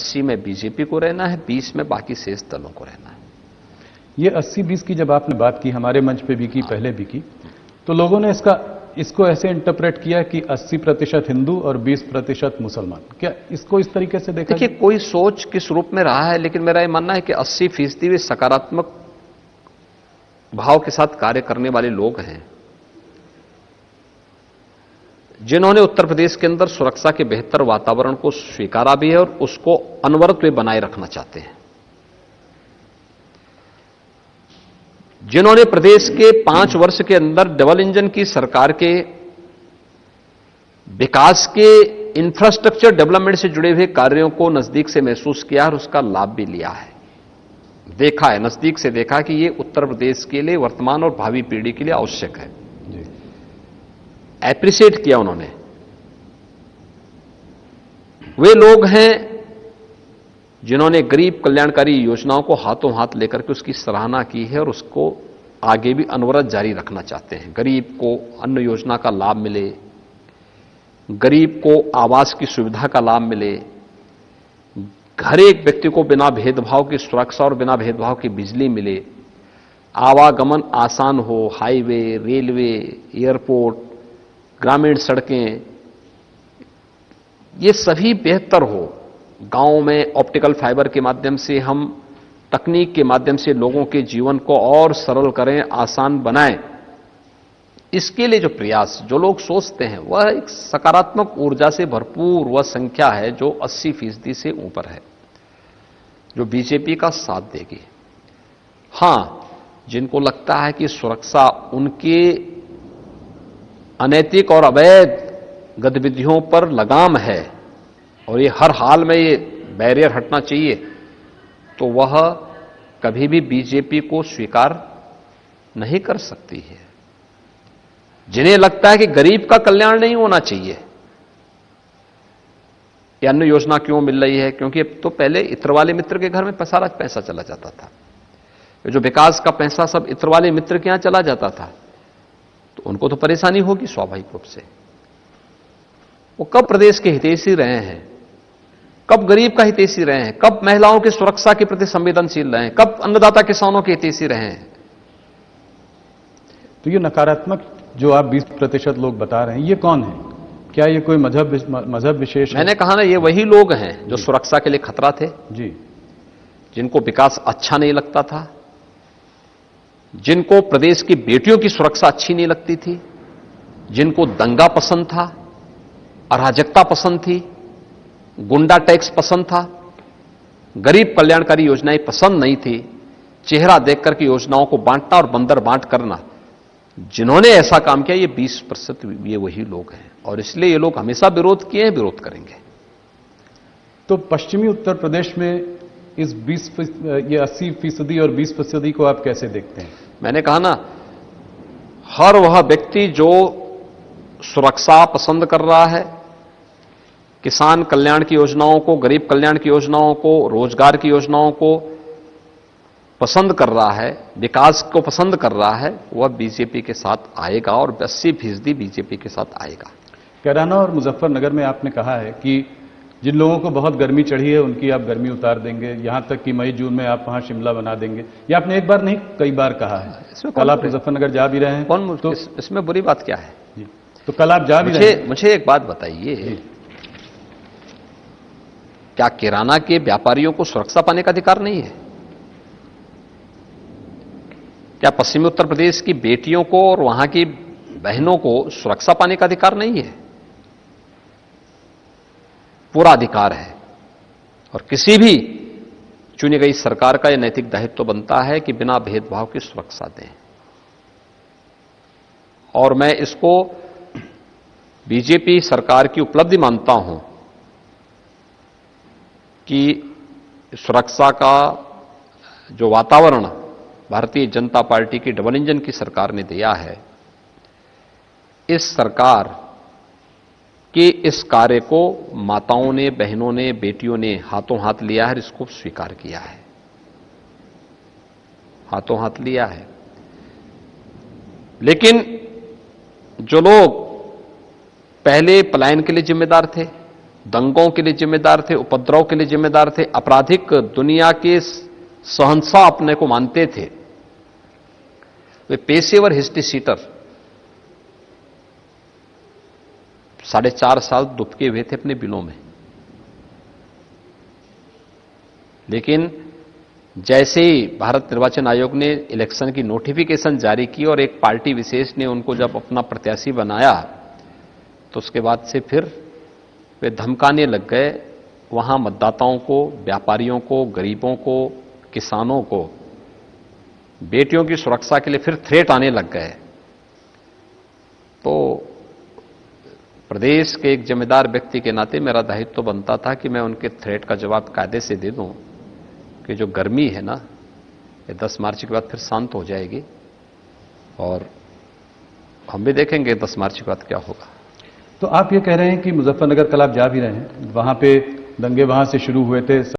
80 में बीजेपी को रहना है, 20 में बाकी शेष दलों को रहना है। ये 80-20 की जब आपने बात की, हमारे मंच पे भी की, पहले भी की, तो लोगों ने इसको ऐसे इंटरप्रेट किया कि 80% हिंदू और 20% मुसलमान। क्या इसको इस तरीके से देखा? देखिए, कोई सोच किस रूप में रहा है, लेकिन मेरा यह मानना है कि 80% वे सकारात्मक भाव के साथ कार्य करने वाले लोग हैं, जिन्होंने उत्तर प्रदेश के अंदर सुरक्षा के बेहतर वातावरण को स्वीकारा भी है और उसको अनवरत वे बनाए रखना चाहते हैं, जिन्होंने प्रदेश के 5 वर्ष के अंदर डबल इंजन की सरकार के विकास के इंफ्रास्ट्रक्चर डेवलपमेंट से जुड़े हुए कार्यों को नजदीक से महसूस किया और उसका लाभ भी लिया है, देखा है, नजदीक से देखा कि ये उत्तर प्रदेश के लिए, वर्तमान और भावी पीढ़ी के लिए आवश्यक है, एप्रिशिएट किया उन्होंने। वे लोग हैं जिन्होंने गरीब कल्याणकारी योजनाओं को हाथों हाथ लेकर के उसकी सराहना की है और उसको आगे भी अनवरत जारी रखना चाहते हैं। गरीब को अन्न योजना का लाभ मिले, गरीब को आवास की सुविधा का लाभ मिले, हर एक व्यक्ति को बिना भेदभाव की सुरक्षा और बिना भेदभाव की बिजली मिले, आवागमन आसान हो, हाईवे, रेलवे, एयरपोर्ट, ग्रामीण सड़कें, ये सभी बेहतर हो। गांव में ऑप्टिकल फाइबर के माध्यम से हम तकनीक के माध्यम से लोगों के जीवन को और सरल करें, आसान बनाएं। इसके लिए जो प्रयास, जो लोग सोचते हैं, वह एक सकारात्मक ऊर्जा से भरपूर वह संख्या है जो 80% से ऊपर है, जो बीजेपी का साथ देगी। हां, जिनको लगता है कि सुरक्षा उनके अनैतिक और अवैध गतिविधियों पर लगाम है और ये हर हाल में ये बैरियर हटना चाहिए, तो वह कभी भी बीजेपी को स्वीकार नहीं कर सकती है। जिन्हें लगता है कि गरीब का कल्याण नहीं होना चाहिए, ये अन्न योजना क्यों मिल रही है, क्योंकि अब तो पहले इत्र वाले मित्र के घर में सारा पैसा चला जाता था, जो विकास का पैसा सब इत्र वाले मित्र के यहां चला जाता था, तो उनको तो परेशानी होगी स्वाभाविक रूप से। वो कब प्रदेश के हितैषी रहे हैं, कब गरीब का हितैषी रहे हैं, कब महिलाओं की सुरक्षा के प्रति संवेदनशील रहे हैं, कब अन्नदाता किसानों के हितैषी रहे हैं। तो ये नकारात्मक जो आप 20% लोग बता रहे हैं, ये कौन है? क्या ये कोई मजहब विशेष है? मैंने कहा ना, ये वही लोग हैं जो सुरक्षा के लिए खतरा थे जी, जिनको विकास अच्छा नहीं लगता था, जिनको प्रदेश की बेटियों की सुरक्षा अच्छी नहीं लगती थी, जिनको दंगा पसंद था, अराजकता पसंद थी, गुंडा टैक्स पसंद था, गरीब कल्याणकारी योजनाएं पसंद नहीं थी, चेहरा देखकर के योजनाओं को बांटना और बंदर बांट करना, जिन्होंने ऐसा काम किया, ये 20% ये वही लोग हैं और इसलिए ये लोग हमेशा विरोध किए हैं, विरोध करेंगे। तो पश्चिमी उत्तर प्रदेश में इस ये 80% और 20% को आप कैसे देखते हैं? मैंने कहा ना, हर वह व्यक्ति जो सुरक्षा पसंद कर रहा है, किसान कल्याण की योजनाओं को, गरीब कल्याण की योजनाओं को, रोजगार की योजनाओं को पसंद कर रहा है, विकास को पसंद कर रहा है, वह बीजेपी के साथ आएगा और 80% बीजेपी के साथ आएगा। कैराना और मुजफ्फरनगर में आपने कहा है कि जिन लोगों को बहुत गर्मी चढ़ी है उनकी आप गर्मी उतार देंगे, यहां तक कि मई जून में आप वहां शिमला बना देंगे। ये आपने एक बार नहीं कई बार कहा है। कल आप मुजफ्फरनगर जा भी रहे हैं, तो इसमें बुरी बात क्या है? तो कल आप जा भी रहे हैं। मुझे एक बात बताइए, क्या किराना के व्यापारियों को सुरक्षा पाने का अधिकार नहीं है? क्या पश्चिमी उत्तर प्रदेश की बेटियों को और वहां की बहनों को सुरक्षा पाने का अधिकार नहीं है? पूरा अधिकार है और किसी भी चुनी गई सरकार का यह नैतिक दायित्व बनता है कि बिना भेदभाव की सुरक्षा दें। और मैं इसको बीजेपी सरकार की उपलब्धि मानता हूं कि सुरक्षा का जो वातावरण भारतीय जनता पार्टी की डबल इंजन की सरकार ने दिया है, इस सरकार के इस कार्य को माताओं ने, बहनों ने, बेटियों ने हाथों हाथ लिया है, इसको स्वीकार किया है, हाथों हाथ लिया है। लेकिन जो लोग पहले पलायन के लिए जिम्मेदार थे, दंगों के लिए जिम्मेदार थे, उपद्रव के लिए जिम्मेदार थे, आपराधिक दुनिया के शहंशाह अपने को मानते थे। वे पेशेवर हिस्ट्री सीटर 4.5 साल दुबके हुए थे अपने बिलों में। लेकिन जैसे ही भारत निर्वाचन आयोग ने इलेक्शन की नोटिफिकेशन जारी की और एक पार्टी विशेष ने उनको जब अपना प्रत्याशी बनाया, तो उसके बाद से फिर वे धमकाने लग गए वहां मतदाताओं को, व्यापारियों को, गरीबों को, किसानों को। बेटियों की सुरक्षा के लिए फिर थ्रेट आने लग गए। तो प्रदेश के एक जिम्मेदार व्यक्ति के नाते मेरा दायित्व तो बनता था कि मैं उनके थ्रेट का जवाब कायदे से दे दूं कि जो गर्मी है ना, ये 10 मार्च के बाद फिर शांत हो जाएगी और हम भी देखेंगे 10 मार्च के बाद क्या होगा। तो आप ये कह रहे हैं कि मुजफ्फरनगर कल आप जा भी रहे हैं, वहां पे दंगे वहां से शुरू हुए थे।